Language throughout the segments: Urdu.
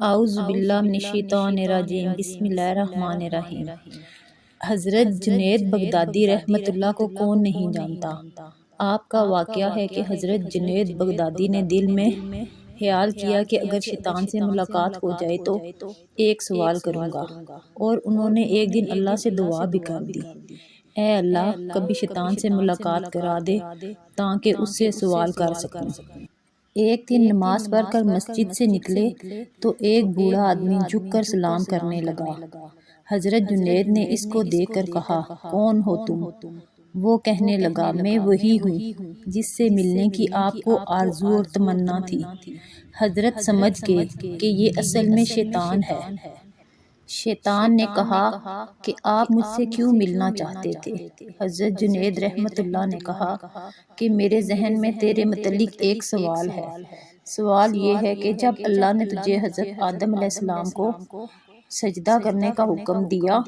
اعوذ باللہ من الشیطان الرجیم بسم اللہ الرحمن الرحیم۔ حضرت جنید بغدادی رحمۃ اللہ کو کون نہیں جانتا۔ آپ کا واقعہ ہے کہ حضرت جنید بغدادی نے دل میں خیال کیا کہ اگر شیطان سے ملاقات ہو جائے تو ایک سوال کروں گا، اور انہوں نے ایک دن اللہ سے دعا بھی کر دی، اے اللہ کبھی شیطان سے ملاقات کرا دے تاکہ اس سے سوال کر سکوں۔ ایک دن نماز پڑھ کر مسجد سے نکلے تو ایک بوڑھا آدمی جھک کر سلام کرنے لگا۔ حضرت جنید نے اس کو دیکھ کر کہا، کون ہو تم؟ وہ کہنے لگا، میں وہی ہوں جس سے ملنے کی آپ کو آرزو اور تمنا تھی۔ حضرت سمجھ گئے کہ یہ اصل میں شیطان ہے۔ شیطان نے کہا کہ آپ مجھ سے کیوں ملنا چاہتے تھے؟ حضرت جنید رحمت اللہ نے کہا کہ میرے ذہن میں تیرے متعلق ایک سوال ہے۔ سوال یہ ہے کہ جب اللہ نے تجھے حضرت آدم علیہ السلام کو سجدہ کرنے کا حکم دیا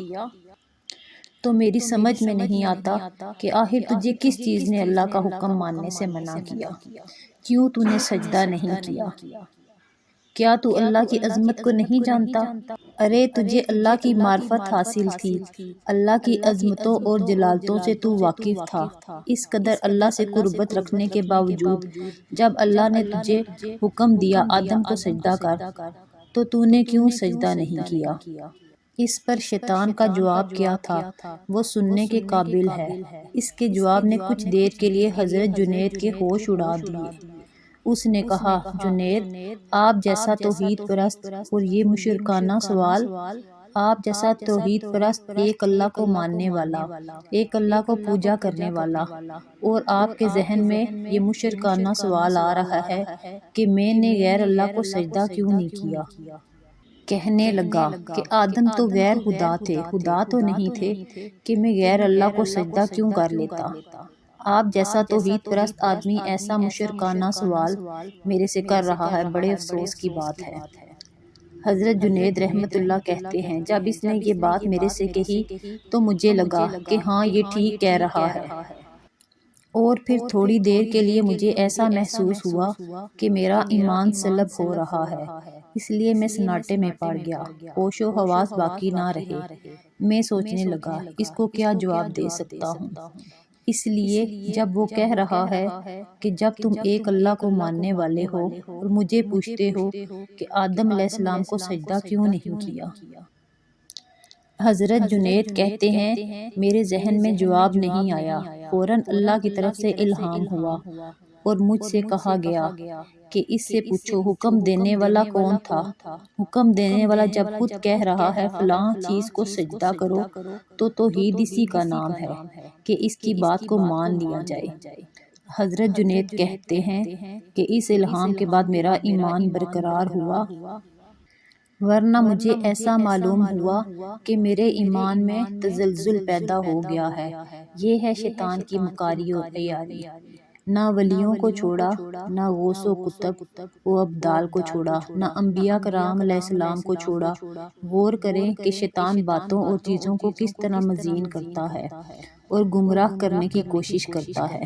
تو میری سمجھ میں نہیں آتا کہ آخر تجھے کس چیز نے اللہ کا حکم ماننے سے منع کیا؟ کیوں تو نے سجدہ نہیں کیا؟ کیا تو اللہ کی عظمت کو نہیں جانتا؟ ارے تجھے اللہ کی معرفت حاصل تھی، اللہ کی عظمتوں اور جلالتوں سے تو واقف تھا۔ اس قدر اللہ سے قربت رکھنے کے باوجود جب اللہ نے تجھے حکم دیا آدم کو سجدہ کر تو نے کیوں سجدہ نہیں کیا؟ اس پر شیطان کا جواب کیا تھا وہ سننے کے قابل ہے۔ اس کے جواب نے کچھ دیر کے لیے حضرت جنید کے ہوش اڑا دیے۔ اس نے کہا، جنید آپ جیسا توحید پرست اور یہ مشرکانہ سوال، آپ جیسا توحید پرست ایک اللہ کو ماننے والا، ایک اللہ کو پوجا کرنے والا، اور آپ کے ذہن میں یہ مشرکانہ سوال آ رہا ہے کہ میں نے غیر اللہ کو سجدہ کیوں نہیں کیا؟ کہنے لگا کہ آدم تو غیر خدا تھے، خدا تو نہیں تھے کہ میں غیر اللہ کو سجدہ کیوں کر لیتا؟ آپ جیسا توحید پرست آدمی ایسا مشرکانہ سوال میرے سے کر رہا ہے، بڑے افسوس کی بات ہے۔ حضرت جنید رحمت اللہ کہتے ہیں، جب اس نے یہ بات میرے سے کہی تو مجھے لگا کہ ہاں یہ ٹھیک کہہ رہا ہے، اور پھر تھوڑی دیر کے لیے مجھے ایسا محسوس ہوا کہ میرا ایمان سلب ہو رہا ہے۔ اس لیے میں سناٹے میں پڑ گیا، ہوش و حواس باقی نہ رہے۔ میں سوچنے لگا اس کو کیا جواب دے سکتا ہوں، اس لیے جب وہ کہہ رہا ہے کہ جب تم ایک اللہ کو ماننے والے ہو اور مجھے پوچھتے ہو کہ آدم علیہ السلام کو سجدہ کیوں نہیں کیا؟ حضرت جنید کہتے ہیں، میرے ذہن میں جواب نہیں آیا، فوراً اللہ کی طرف سے الہام ہوا اور مجھ سے کہا گیا کہ اس سے پوچھو حکم دینے والا کون تھا؟ حکم دینے والا جب خود کہہ رہا ہے فلاں چیز کو سجدہ کرو تو توحید اسی کا نام ہے کہ اس کی بات کو مان لیا جائے۔ حضرت جنید کہتے ہیں کہ اس الہام کے بعد میرا ایمان برقرار ہوا، ورنہ مجھے ایسا معلوم ہوا کہ میرے ایمان میں تزلزل پیدا ہو گیا ہے۔ یہ ہے شیطان کی مکاری اور عیاری۔ نہ ولیوں کو چھوڑا، نہ غوث و کتب و ابدال کو چھوڑا، نہ انبیاء کرام علیہ السلام کو چھوڑا۔ غور کریں کہ شیطان باتوں اور چیزوں کو کس طرح مزین کرتا ہے اور گمراہ کرنے کی کوشش کرتا ہے۔